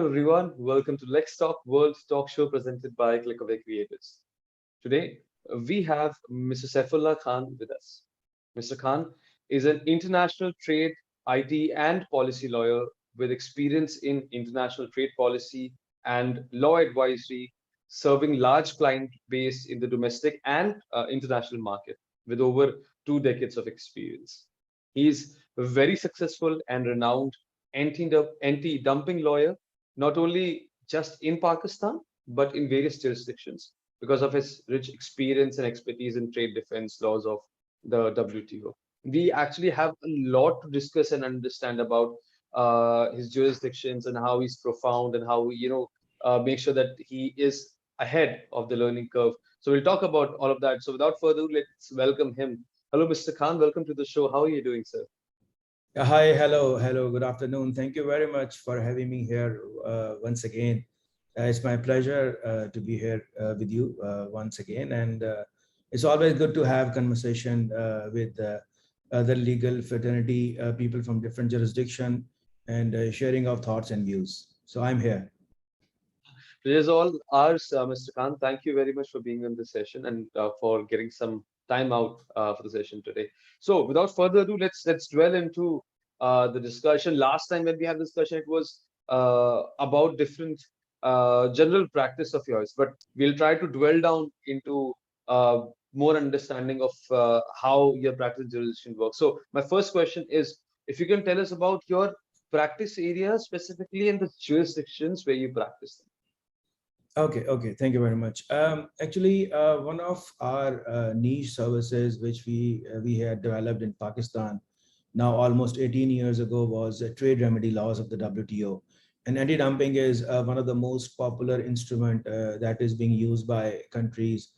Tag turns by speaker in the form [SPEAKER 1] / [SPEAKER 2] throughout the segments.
[SPEAKER 1] everyone, welcome to LexTalk World Talk Show presented by Clickaway Creators. Today we have Mr. Saifullah Khan with us. Mr. Khan is an international trade, IT, and policy lawyer with experience in international trade policy and law advisory, serving large client base in the domestic and international market with over 2 decades of experience. He is a very successful and renowned anti-dumping lawyer, not only just in Pakistan, but in various jurisdictions because of his rich experience and expertise in trade defense laws of the WTO. We actually have a lot to discuss and understand about his jurisdictions and how he's profound and how make sure that he is ahead of the learning curve. So we'll talk about all of that. So without further ado, let's welcome him. Hello, Mr. Khan. Welcome to the show. How are you doing, sir?
[SPEAKER 2] Hi, hello, good afternoon. Thank you very much for having me here once again. It's my pleasure to be here with you once again, and it's always good to have conversation with other legal fraternity people from different jurisdiction and sharing of thoughts and views. So I'm here.
[SPEAKER 1] It is all ours, Mr. Khan. Thank you very much for being on this session and for getting some time out for the session today. So, without further ado, let's dwell into the discussion. Last time when we had discussion, it was about different general practice of yours, but we'll try to dwell down into more understanding of how your practice jurisdiction works. So, my first question is, if you can tell us about your practice areas specifically and the jurisdictions where you practice them.
[SPEAKER 2] Okay. Thank you very much. Actually, one of our niche services which we had developed in Pakistan now almost 18 years ago was trade remedy laws of the WTO. And anti-dumping is one of the most popular instrument that is being used by countries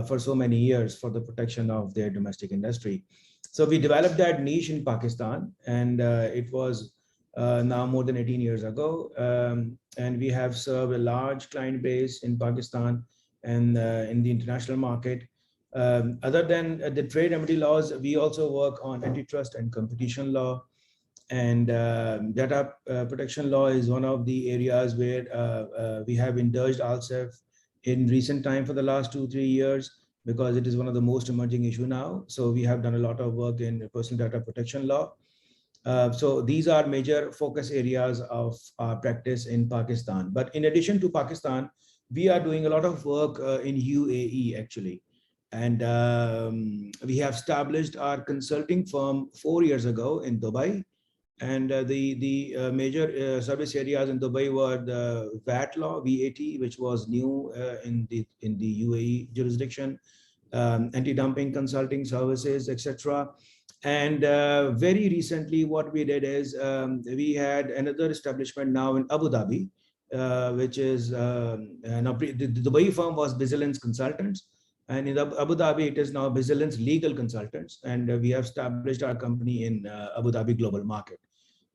[SPEAKER 2] for so many years for the protection of their domestic industry. So we developed that niche in Pakistan, and it was now more than 18 years ago. And we have served a large client base in Pakistan and in the international market. Other than the trade remedy laws, we also work on antitrust and competition law. And data protection law is one of the areas where we have indulged ourselves in recent time for the last 2-3 years, because it is one of the most emerging issue now. So we have done a lot of work in personal data protection law. So these are major focus areas of our practice in Pakistan. But in addition to Pakistan, we are doing a lot of work in UAE actually. And we have established our consulting firm 4 years ago in Dubai. And the major service areas in Dubai were the VAT law, VAT, which was new in the UAE jurisdiction, anti-dumping consulting services, etc. And very recently, what we did is we had another establishment now in Abu Dhabi, which is the Dubai firm was Vigilance Consultants, and in Abu Dhabi it is now Vigilance Legal Consultants, and we have established our company in Abu Dhabi Global Market.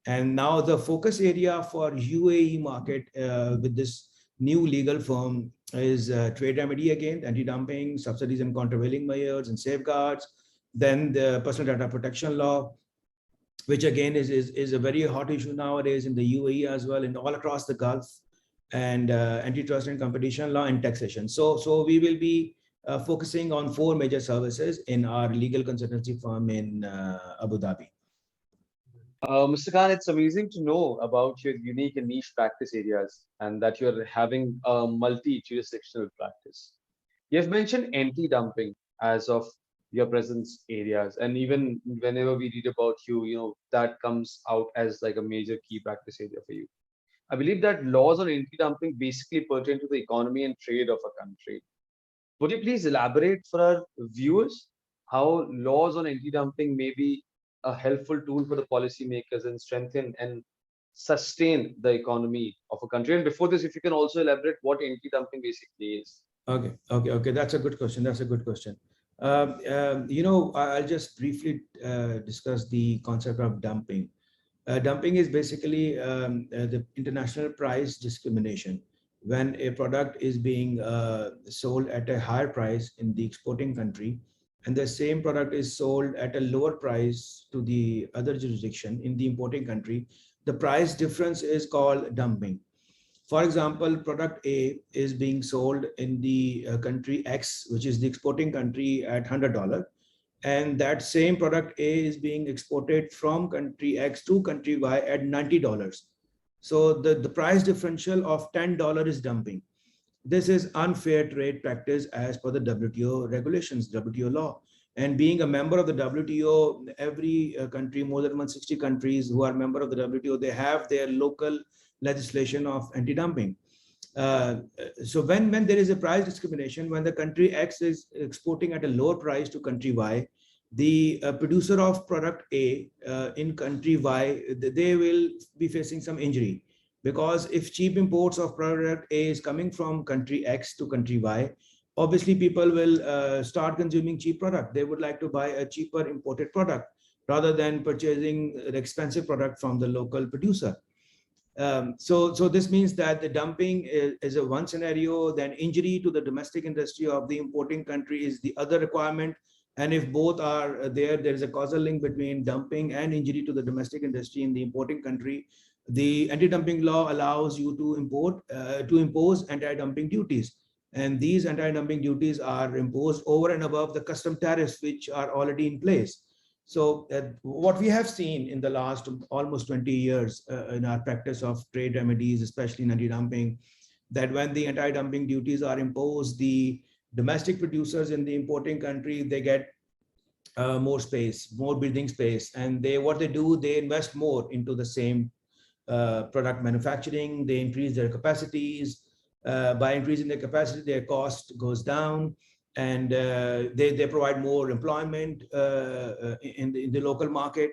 [SPEAKER 2] And now the focus area for UAE market with this new legal firm is trade remedy again, anti-dumping, subsidies and countervailing measures and safeguards. Then the personal data protection law, which again is a very hot issue nowadays in the UAE as well and all across the Gulf, and antitrust and competition law and taxation. So we will be focusing on 4 major services in our legal consultancy firm in Abu Dhabi.
[SPEAKER 1] Mr. Khan, it's amazing to know about your unique and niche practice areas and that you're having a multi-jurisdictional practice. You've mentioned anti-dumping as of your presence areas, and even whenever we read about you, that comes out as like a major key practice area for you. I believe that laws on anti-dumping basically pertain to the economy and trade of a country. Would you please elaborate for our viewers how laws on anti-dumping may be a helpful tool for the policymakers and strengthen and sustain the economy of a country? And before this, if you can also elaborate what anti-dumping basically is.
[SPEAKER 2] Okay. That's a good question. I'll just briefly discuss the concept of dumping. Dumping is basically the international price discrimination. When a product is being sold at a higher price in the exporting country, and the same product is sold at a lower price to the other jurisdiction in the importing country, the price difference is called dumping. For example, product A is being sold in the country X, which is the exporting country, at $100. And that same product A is being exported from country X to country Y at $90. So the price differential of $10 is dumping. This is unfair trade practice as per the WTO regulations, WTO law. And being a member of the WTO, every country, more than 160 countries who are member of the WTO, they have their local legislation of anti-dumping. So when there is a price discrimination, when the country X is exporting at a lower price to country Y, the producer of product A in country Y, they will be facing some injury, because if cheap imports of product A is coming from country X to country Y, obviously people will start consuming cheap product. They would like to buy a cheaper imported product rather than purchasing an expensive product from the local producer. So this means that the dumping is a one scenario, then injury to the domestic industry of the importing country is the other requirement. And if both are there, there is a causal link between dumping and injury to the domestic industry in the importing country. The anti-dumping law allows you to impose anti-dumping duties. And these anti-dumping duties are imposed over and above the custom tariffs, which are already in place. So what we have seen in the last almost 20 years in our practice of trade remedies, especially in anti-dumping, that when the anti-dumping duties are imposed, the domestic producers in the importing country, they get more space, more breathing space. And what they do, they invest more into the same product manufacturing. They increase their capacities. By increasing their capacity, their cost goes down, and they provide more employment in the local market.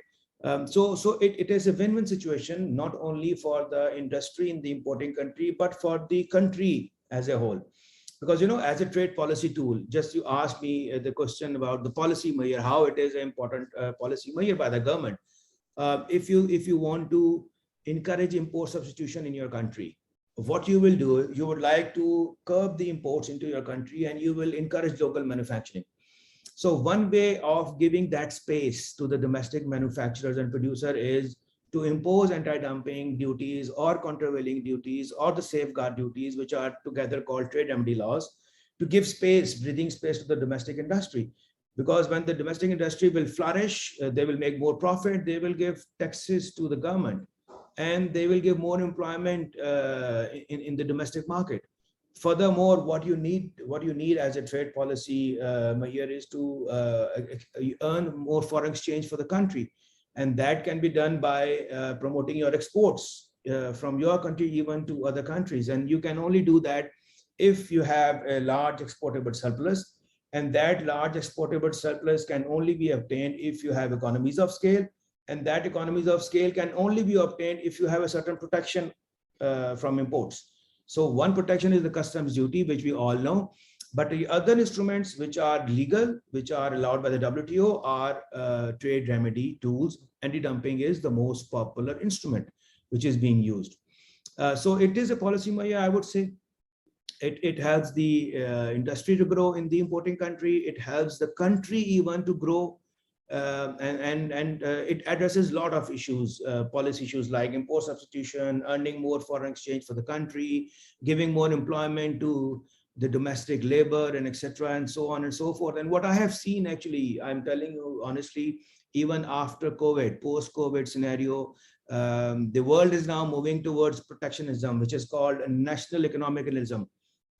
[SPEAKER 2] So it is a win-win situation, not only for the industry in the importing country, but for the country as a whole. Because, as a trade policy tool, just you asked me the question about the policy measure, how it is an important policy measure by the government. If you want to encourage import substitution in your country, what you will do, you would like to curb the imports into your country, and you will encourage local manufacturing. So one way of giving that space to the domestic manufacturers and producer is to impose anti-dumping duties or countervailing duties or the safeguard duties, which are together called trade remedy laws, to give space, breathing space to the domestic industry. Because when the domestic industry will flourish, they will make more profit, they will give taxes to the government, and they will give more employment in the domestic market. Furthermore, what you need as a trade policy here is to earn more foreign exchange for the country, and that can be done by promoting your exports from your country even to other countries. And you can only do that if you have a large exportable surplus, and that large exportable surplus can only be obtained if you have economies of scale, and that economies of scale can only be obtained if you have a certain protection from imports. So one protection is the customs duty, which we all know, but the other instruments which are legal, which are allowed by the WTO, are trade remedy tools. Anti-dumping is the most popular instrument which is being used. So it is a policy measure, I would say. It helps the industry to grow in the importing country. It helps the country even to grow. And it addresses a lot of issues, policy issues like import substitution, earning more foreign exchange for the country, giving more employment to the domestic labor, and etc., and so on and so forth. And what I have seen, actually, I'm telling you honestly, even after COVID, post-COVID scenario, the world is now moving towards protectionism, which is called a national economicalism.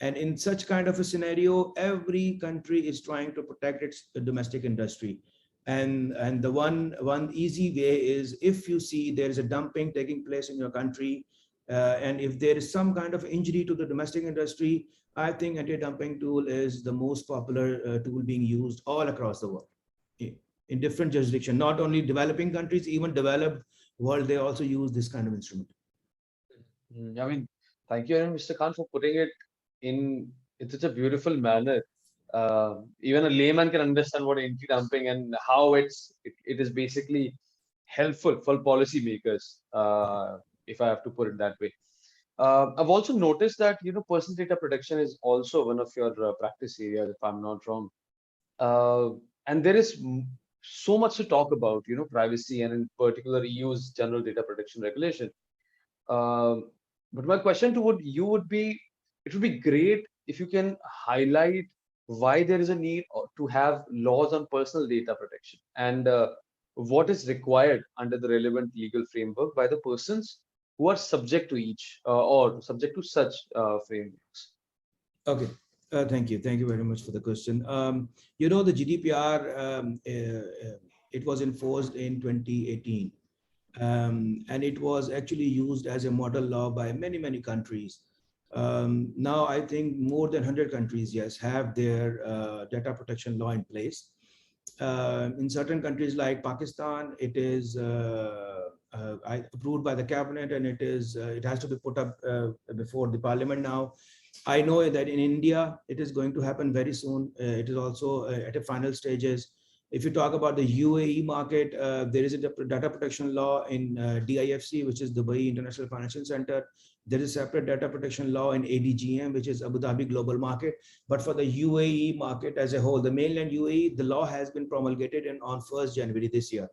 [SPEAKER 2] And in such kind of a scenario, every country is trying to protect its domestic industry. And the one easy way is, if you see there is a dumping taking place in your country, and if there is some kind of injury to the domestic industry, I think anti-dumping tool is the most popular tool being used all across the world in different jurisdictions. Not only developing countries, even developed world, they also use this kind of instrument.
[SPEAKER 1] I mean, thank you, Mr. Khan, for putting it in such a beautiful manner. Even a layman can understand what anti-dumping and how it is basically helpful for policymakers, if I have to put it that way. I've also noticed that personal data protection is also one of your practice areas, if I'm not wrong. Uh, and there is so much to talk about, privacy, and in particular EU's General Data Protection Regulation. Um But my question to you would be, it would be great if you can highlight why there is a need to have laws on personal data protection and what is required under the relevant legal framework by the persons who are subject to each or subject to such frameworks.
[SPEAKER 2] Okay. Thank you. Thank you very much for the question. The GDPR, it was enforced in 2018. And it was actually used as a model law by many, many countries. Now, I think more than 100 countries, yes, have their data protection law in place. In certain countries like Pakistan, it is approved by the cabinet, and it has to be put up before the parliament now. I know that in India, it is going to happen very soon. It is also at a final stages. If you talk about the UAE market, there is a data protection law in DIFC, which is Dubai International Financial Center. There is a separate data protection law in ADGM, which is Abu Dhabi Global Market. But for the UAE market as a whole, the mainland UAE, the law has been promulgated on 1st January this year.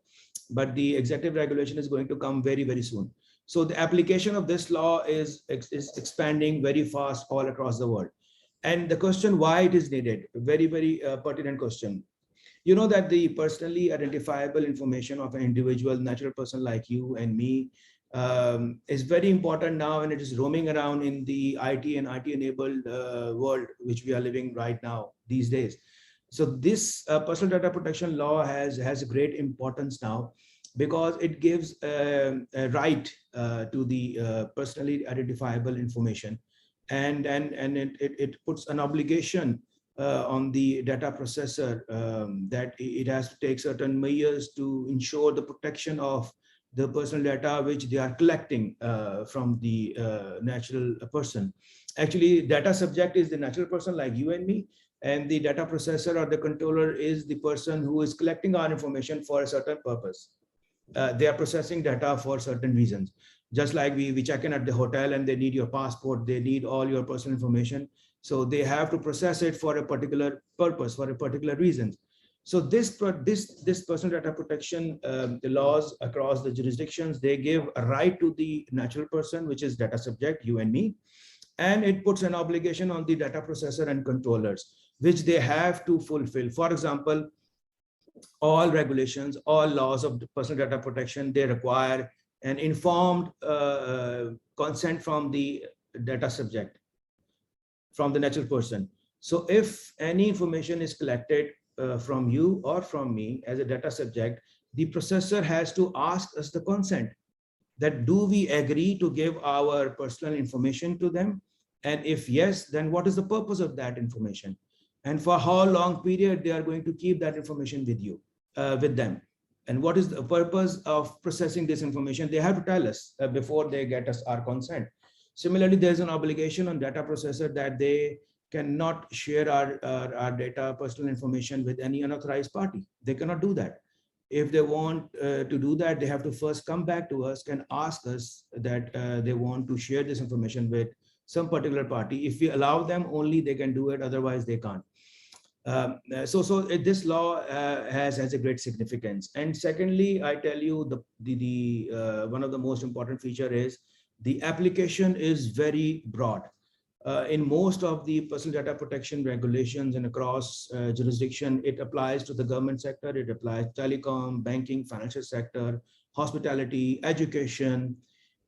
[SPEAKER 2] But the executive regulation is going to come very, very soon. So the application of this law is expanding very fast all across the world. And the question why it is needed, very, very pertinent question. You know that the personally identifiable information of an individual, natural person like you and me, is very important now, and it is roaming around in the IT and IT-enabled world which we are living right now these days. So this personal data protection law has a great importance now, because it gives a right to the personally identifiable information, and it puts an obligation on the data processor, that it has to take certain measures to ensure the protection of the personal data which they are collecting from the natural person. Actually, data subject is the natural person like you and me, and the data processor or the controller is the person who is collecting our information for a certain purpose. They are processing data for certain reasons. Just like we check in at the hotel and they need your passport, they need all your personal information. So they have to process it for a particular purpose, for a particular reason. So this personal data protection, the laws across the jurisdictions, they give a right to the natural person, which is data subject, you and me, and it puts an obligation on the data processor and controllers, which they have to fulfill. For example, all regulations, all laws of personal data protection, they require an informed consent from the data subject, from the natural person. So if any information is collected from you or from me as a data subject, the processor has to ask us the consent, that do we agree to give our personal information to them? And if yes, then what is the purpose of that information? And for how long period they are going to keep that information with you, with them? And what is the purpose of processing this information? They have to tell us before they get us our consent. Similarly, there's an obligation on data processor that they cannot share our data, personal information with any unauthorized party. They cannot do that. If they want to do that, they have to first come back to us and ask us that they want to share this information with some particular party. If we allow them, only they can do it, otherwise they can't. So this law has a great significance. And secondly, I tell you, the one of the most important feature is the application is very broad. In most of the personal data protection regulations and across jurisdiction, it applies to the government sector, it applies telecom, banking, financial sector, hospitality, education.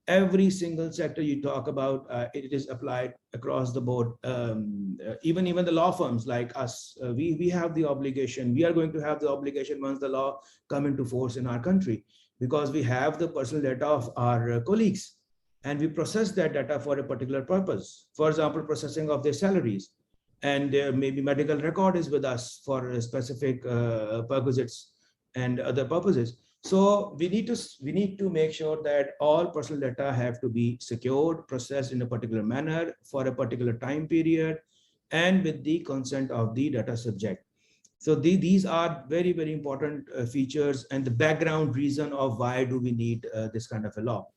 [SPEAKER 2] Every single sector you talk about, it is applied across the board. Even the law firms like us, we have the obligation. We are going to have the obligation once the law come into force in our country, because we have the personal data of our colleagues, and we process that data for a particular purpose. For example, processing of their salaries, and maybe medical record is with us for specific purposes and other purposes. So we need to make sure that all personal data have to be secured, processed in a particular manner for a particular time period, and with the consent of the data subject. So these are very, very important features and the background reason of why do we need this kind of a law.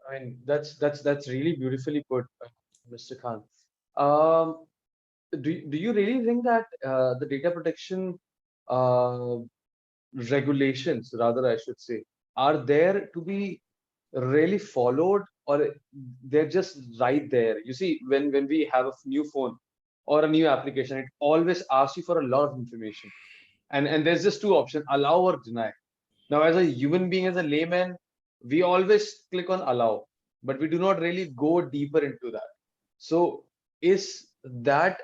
[SPEAKER 1] I mean, that's really beautifully put, Mr. Khan. Um, do you really think that the data protection uh, regulations, rather, I should say, are there to be really followed or they're just right there. You see, when we have a new phone or a new application, it always asks you for a lot of information. And there's just two options, allow or deny. Now, as a human being, as a layman, we always click on allow, but we do not really go deeper into that. So, is that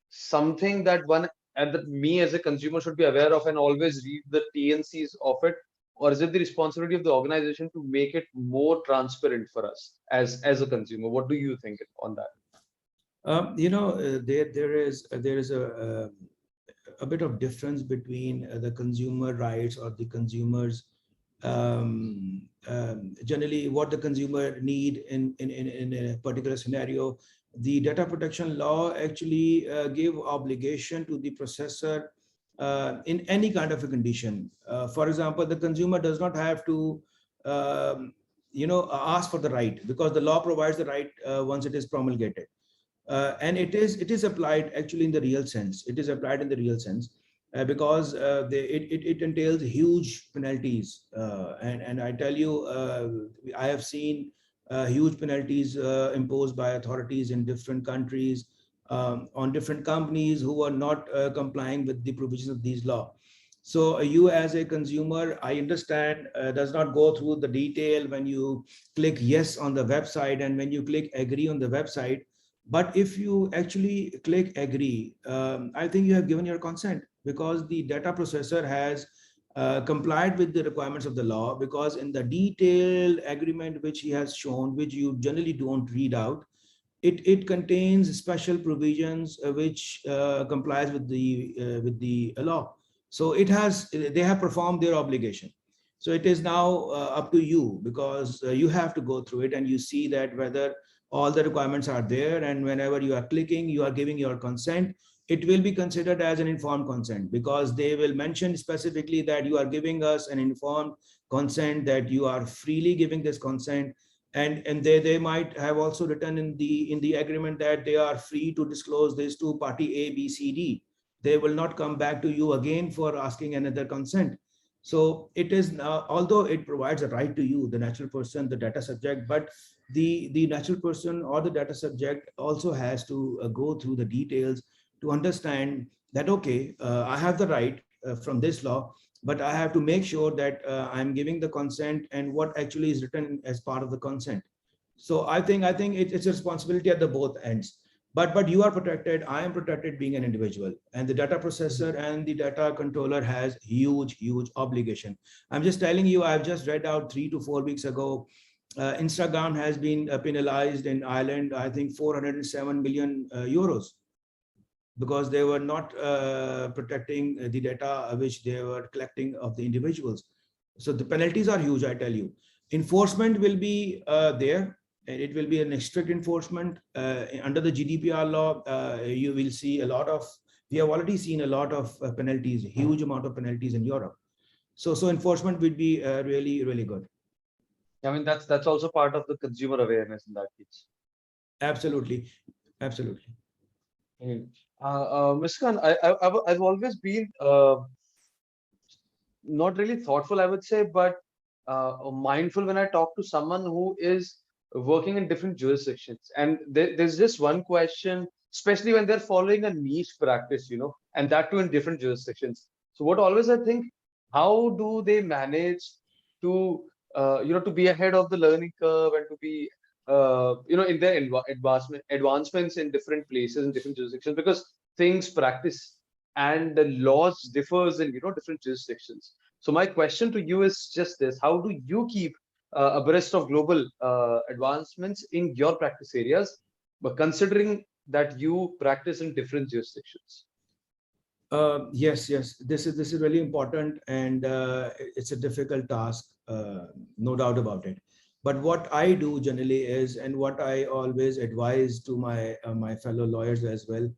[SPEAKER 1] something that one and that me as a consumer should be aware of and always read the T&Cs of it? Or is it the responsibility of the organization to make it more transparent for us as a consumer? What do you think on that?
[SPEAKER 2] There is a bit of difference between the consumer rights or the consumers, generally what the consumer need in a particular scenario. The data protection law actually give obligation to the processor in any kind of a condition. For example, the consumer does not have to ask for the right, because the law provides the right once it is promulgated. And it is applied actually in the real sense. It is applied in the real sense because it entails huge penalties. And I tell you, I have seen huge penalties imposed by authorities in different countries on different companies who are not complying with the provisions of these law. So you as a consumer, I understand, does not go through the detail when you click yes on the website and when you click agree on the website. But if you actually click agree, I think you have given your consent, because the data processor has complied with the requirements of the law, because in the detailed agreement which he has shown, which you generally don't read out, it contains special provisions which complies with the law. So they have performed their obligation. So it is now up to you, because you have to go through it and you see that whether all the requirements are there, and whenever you are clicking, you are giving your consent. It will be considered as an informed consent, because they will mention specifically that you are giving us an informed consent, that you are freely giving this consent. And they might have also written in the agreement that they are free to disclose this to party A, B, C, D. They will not come back to you again for asking another consent. So it is now, although it provides a right to you, the natural person, the data subject, but the natural person or the data subject also has to go through the details to understand that, okay, I have the right from this law, but I have to make sure that I'm giving the consent and what actually is written as part of the consent. So I think it's a responsibility at the both ends. But you are protected, I am protected being an individual, and the data processor and the data controller has huge obligation. I'm just telling you, I've just read out 3 to 4 weeks ago, Instagram has been penalized in Ireland, I think 407 million euros, because they were not protecting the data which they were collecting of the individuals. So the penalties are huge, I tell you. Enforcement will be there, and it will be an strict enforcement under the GDPR law. You will see a lot of, we have already seen a lot of penalties, huge amount of penalties in Europe. So enforcement would be really good.
[SPEAKER 1] I mean, that's also part of the consumer awareness in that case.
[SPEAKER 2] Absolutely.
[SPEAKER 1] Mm. Mr. Khan, I've always been not really thoughtful, I would say, but mindful when I talk to someone who is working in different jurisdictions. And there's just one question, especially when they're following a niche practice, and that too in different jurisdictions. So what always I think, how do they manage to, to be ahead of the learning curve and to be, in their advancements in different places, in different jurisdictions, because things, practice, and the laws differs in, different jurisdictions. So my question to you is just this: how do you keep abreast of global advancements in your practice areas, but considering that you practice in different jurisdictions?
[SPEAKER 2] Yes. This is really important, and it's a difficult task, no doubt about it. But what I do generally is, and what I always advise to my fellow lawyers as well,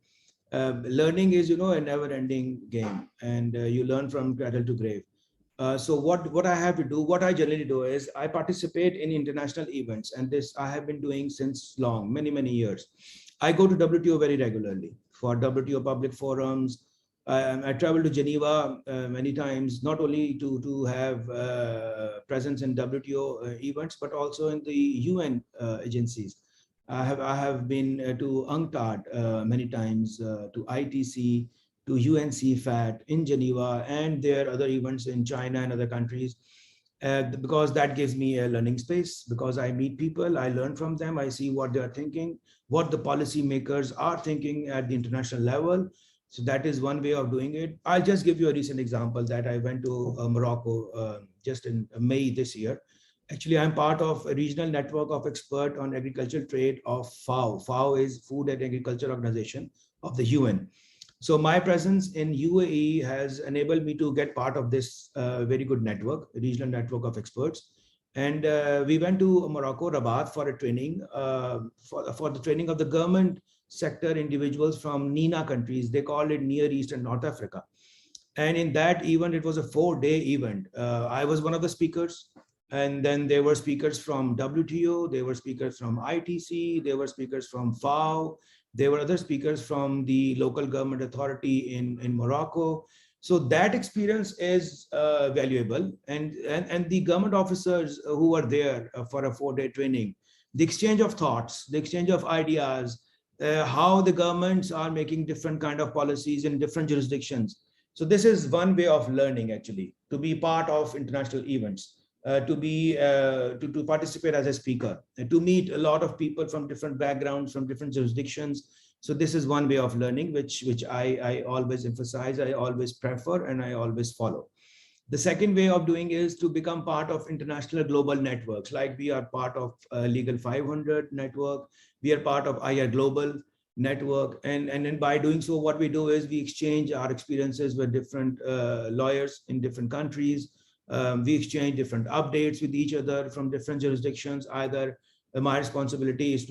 [SPEAKER 2] learning is, a never-ending game, and you learn from cradle to grave. So what I have to do, what I generally do is I participate in international events, and this I have been doing since many years. I go to WTO very regularly for WTO public forums. I traveled to Geneva many times, not only to have presence in WTO events, but also in the UN agencies. I have been to UNCTAD many times, to ITC, to UNCFAT in Geneva, and there are other events in China and other countries. Because that gives me a learning space, because I meet people, I learn from them, I see what they are thinking, what the policy makers are thinking at the international level. So that is one way of doing it. I'll just give you a recent example that I went to Morocco just in May this year. Actually, I'm part of a regional network of expert on agricultural trade of FAO. FAO is Food and Agriculture Organization of the UN. So my presence in UAE has enabled me to get part of this very good network, regional network of experts. And we went to Morocco, Rabat, for a training, for the training of the government sector individuals from NENA countries. They call it Near East and North Africa. And in that event, it was a 4-day event. I was one of the speakers. And then there were speakers from WTO, there were speakers from ITC, there were speakers from FAO, there were other speakers from the local government authority in Morocco. So that experience is valuable. And the government officers who were there for a 4-day training, the exchange of thoughts, the exchange of ideas, how the governments are making different kind of policies in different jurisdictions. So this is one way of learning, actually, to be part of international events. To participate as a speaker, to meet a lot of people from different backgrounds, from different jurisdictions. So this is one way of learning, which I always emphasize, I always prefer, and I always follow. The second way of doing is to become part of international global networks. Like we are part of Legal 500 network, we are part of IR Global network, and then by doing so, what we do is we exchange our experiences with different lawyers in different countries. We exchange different updates with each other from different jurisdictions. Either my responsibility is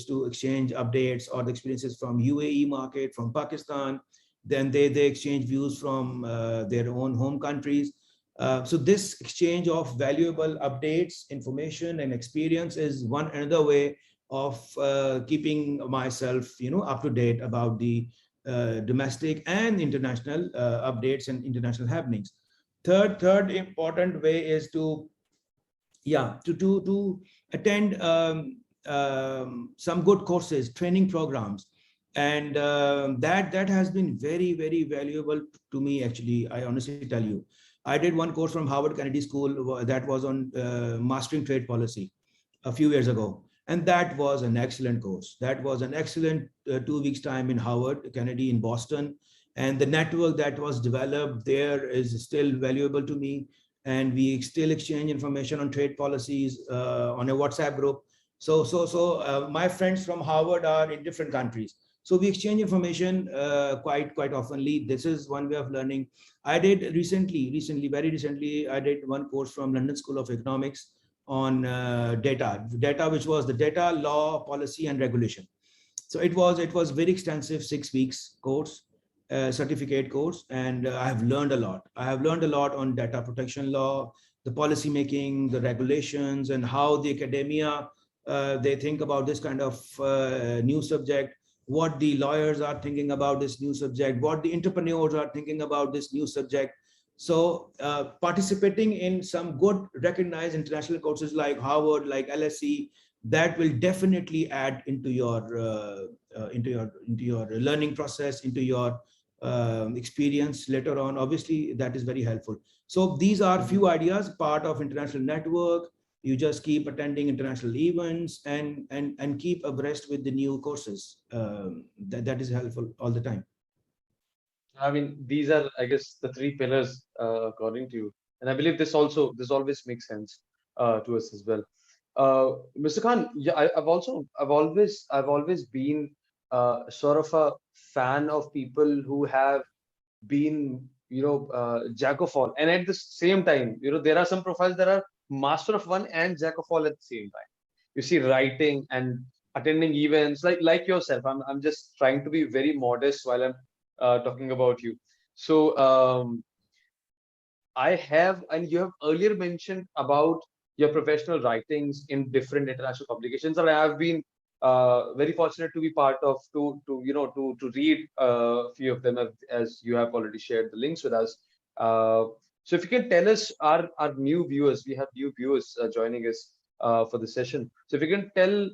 [SPEAKER 2] to exchange updates or the experiences from UAE market, from Pakistan. Then they exchange views from their own home countries. So this exchange of valuable updates, information, and experience is one another way of keeping myself, up to date about the domestic and international updates and international happenings. Third important way is to attend some good courses, training programs, and that has been very, very valuable to me. Actually, I honestly tell you, I did one course from Harvard Kennedy School that was on mastering trade policy a few years ago. And that was an excellent course. That was an excellent 2 weeks time in Harvard Kennedy in Boston. And the network that was developed there is still valuable to me. And we still exchange information on trade policies on a WhatsApp group. So my friends from Harvard are in different countries. So we exchange information quite oftenly. This is one way of learning. I did very recently, I did one course from London School of Economics on data, which was the data, law, policy, and regulation. So it was very extensive 6 weeks course, certificate course, and I have learned a lot. I have learned a lot on data protection law, the policy making, the regulations, and how the academia they think about this kind of new subject, what the lawyers are thinking about this new subject, what the entrepreneurs are thinking about this new subject. So participating in some good recognized international courses like Harvard, like LSE, that will definitely add into your learning process, into your experience later on. Obviously, that is very helpful. So these are few ideas, part of international network. You just keep attending international events and keep abreast with the new courses. That is helpful all the time.
[SPEAKER 1] I mean, these are, I guess, the three pillars according to you, and I believe this always makes sense to us as well. Mr. Khan, yeah, I've always been sort of a fan of people who have been, jack of all, and at the same time, there are some profiles that are master of one and jack of all at the same time. You see, writing and attending events like yourself. I'm just trying to be very modest while I'm talking about you. So I have, and you have earlier mentioned about your professional writings in different international publications, and I have been very fortunate to be part of, to read a few of them, as you have already shared the links with us. So if you can tell us, our new viewers, we have new viewers joining us for the session. So if you can tell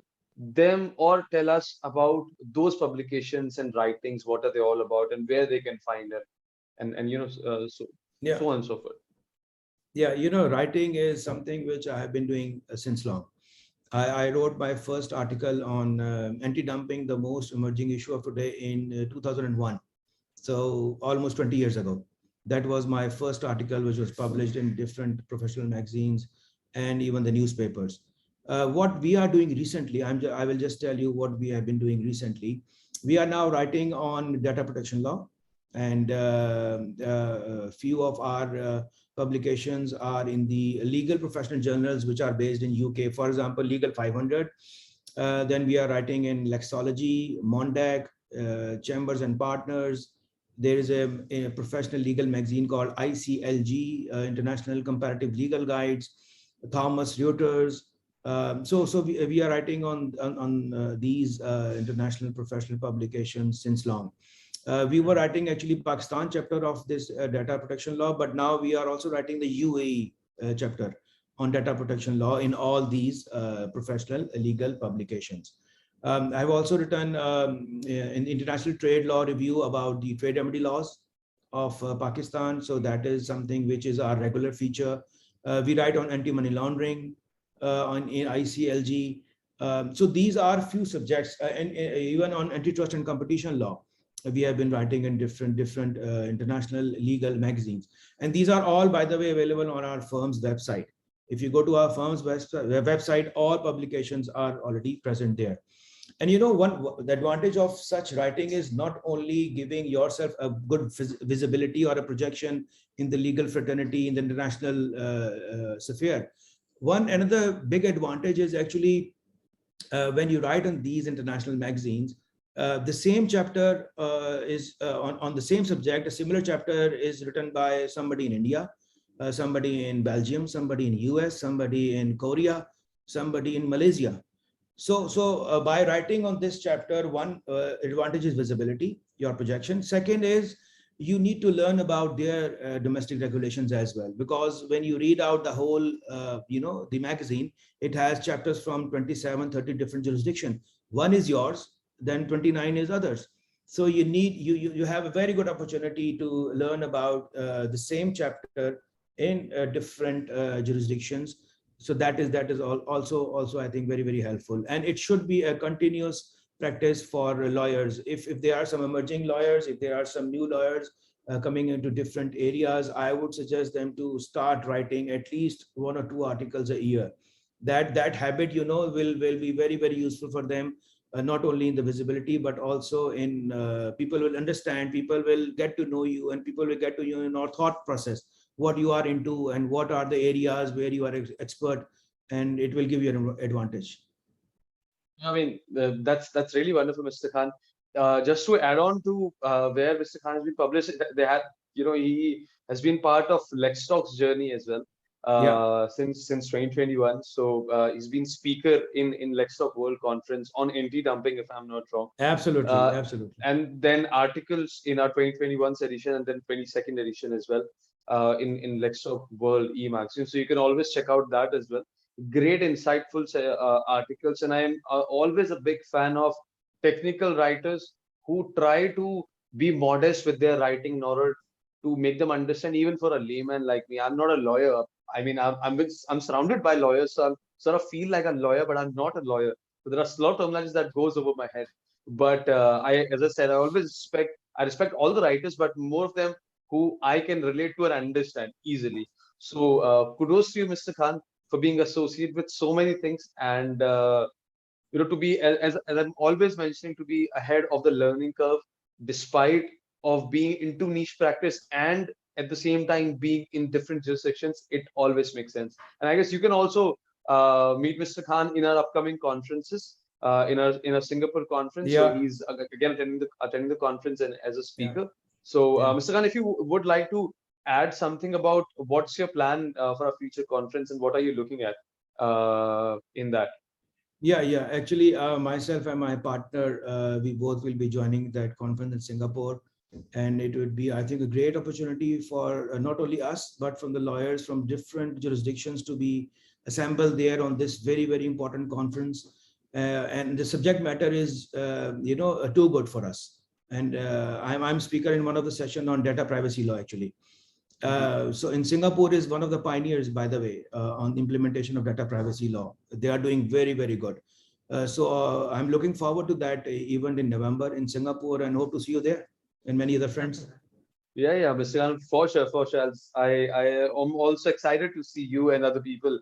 [SPEAKER 1] them or tell us about those publications and writings, what are they all about, and where they can find them, and
[SPEAKER 2] Yeah.
[SPEAKER 1] so on and so forth.
[SPEAKER 2] Yeah, writing is something which I have been doing since long. I wrote my first article on anti-dumping, the most emerging issue of today, in 2001. So almost 20 years ago. That was my first article, which was published in different professional magazines and even the newspapers. What we are doing recently, I will just tell you what we have been doing recently. We are now writing on data protection law, and a few of our publications are in the legal professional journals, which are based in UK. For example, Legal 500. Then we are writing in Lexology, Mondac, Chambers and Partners. There is a professional legal magazine called ICLG, International Comparative Legal Guides, Thomas Reuters. So we are writing on these international professional publications since long. We were writing actually Pakistan chapter of this data protection law, but now we are also writing the UAE chapter on data protection law in all these professional legal publications. I've also written an international trade law review about the trade remedy laws of Pakistan. So that is something which is our regular feature. We write on anti-money laundering on ICLG. So these are few subjects, and even on antitrust and competition law. We have been writing in different international legal magazines. And these are all, by the way, available on our firm's website. If you go to our firm's website, all publications are already present there. And the advantage of such writing is not only giving yourself a good visibility or a projection in the legal fraternity, in the international sphere. Another big advantage is actually when you write on these international magazines, the same chapter is on the same subject. A similar chapter is written by somebody in India, somebody in Belgium, somebody in US, somebody in Korea, somebody in Malaysia. So by writing on this chapter, one advantage is visibility, your projection. Second is you need to learn about their domestic regulations as well, because when you read out the whole, the magazine, it has chapters from 27, 30 different jurisdictions. One is yours, then 29 is others. So you have a very good opportunity to learn about the same chapter in different jurisdictions. So that is also I think very helpful, and it should be a continuous practice for lawyers. If there are some emerging lawyers, if there are some new lawyers coming into different areas, I would suggest them to start writing at least 1 or 2 articles a year. That habit will be very useful for them, not only in the visibility but also in people will understand, people will get to know you, and people will get to know your thought process, what you are into and what are the areas where you are expert, and it will give you an advantage.
[SPEAKER 1] I mean, that's really wonderful, Mr. Khan. Just to add on to where Mr. Khan has been published, they had, he has been part of LexTalk's journey as well
[SPEAKER 2] Yeah,
[SPEAKER 1] since 2021. So he's been speaker in LexTalk World Conference on anti-dumping, if I'm not wrong.
[SPEAKER 2] absolutely.
[SPEAKER 1] And then articles in our 2021 edition and then 22nd edition as well in LexTalk World e-magazine. So you can always check out that as well. Great, insightful articles. And I am always a big fan of technical writers who try to be modest with their writing in order to make them understand, even for a layman like me. I'm not a lawyer. I mean, I'm surrounded by lawyers, so I sort of feel like a lawyer, but I'm not a lawyer. So there are a lot of terminologies that goes over my head. But as I said, I respect all the writers, but more of them who I can relate to and understand easily. So kudos to you, Mr. Khan, for being associated with so many things, and to be, as I'm always mentioning, to be ahead of the learning curve, despite of being into niche practice and at the same time being in different jurisdictions. It always makes sense. And I guess you can also meet Mr. Khan in our upcoming conferences, in our Singapore conference. So
[SPEAKER 2] Yeah,
[SPEAKER 1] he's again attending the conference and as a
[SPEAKER 2] yeah,
[SPEAKER 1] speaker. So
[SPEAKER 2] yeah.
[SPEAKER 1] Mr. Khan, if you would like to add something about what's your plan for a future conference and what are you looking at in that?
[SPEAKER 2] Yeah. Actually, myself and my partner, we both will be joining that conference in Singapore, and it would be, I think, a great opportunity for not only us but from the lawyers from different jurisdictions to be assembled there on this very important conference. And the subject matter is, too good for us. And I'm speaker in one of the session on data privacy law actually.
[SPEAKER 1] Mhm.
[SPEAKER 2] So in Singapore is one of the pioneers, by the way, on the implementation of data privacy law. They are doing very good. So I'm looking forward to that event in November in Singapore and hope to see you there and many other friends.
[SPEAKER 1] Yeah, Mr. Khan, for sure, for sure. I am also excited to see you and other people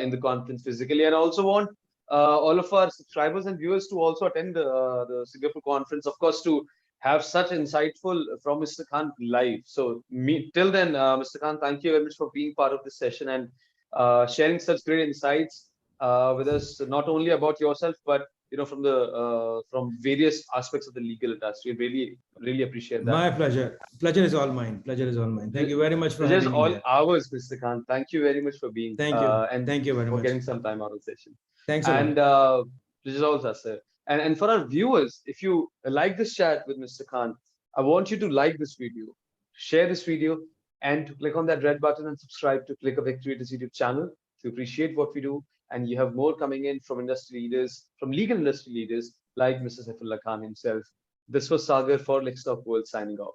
[SPEAKER 1] in the conference physically, and I also want all of our subscribers and viewers to also attend the Singapore conference, of course, to have such insightful from Mr. Khan live. So, till then, Mr. Khan, thank you very much for being part of this session and sharing such great insights with us, not only about yourself, but from various aspects of the legal industry. Really appreciate that.
[SPEAKER 2] My pleasure. Pleasure is all mine. Pleasure is all mine. Thank you very much for
[SPEAKER 1] Pleasure's
[SPEAKER 2] having me
[SPEAKER 1] all
[SPEAKER 2] here.
[SPEAKER 1] ours, Mr. Khan. Thank you very much for being
[SPEAKER 2] Thank you.
[SPEAKER 1] and
[SPEAKER 2] Thank you very
[SPEAKER 1] for
[SPEAKER 2] much.
[SPEAKER 1] getting some time out of the session.
[SPEAKER 2] Thanks a lot.
[SPEAKER 1] And pleasure's all us, sir. And for our viewers, if you like this chat with Mr. Khan, I want you to like this video, share this video, and to click on that red button and subscribe to Click of Actuators YouTube channel to appreciate what we do. And you have more coming in from industry leaders, from legal industry leaders like Mr. Saifullah Khan himself. This was Sagar for LexTalk World signing off.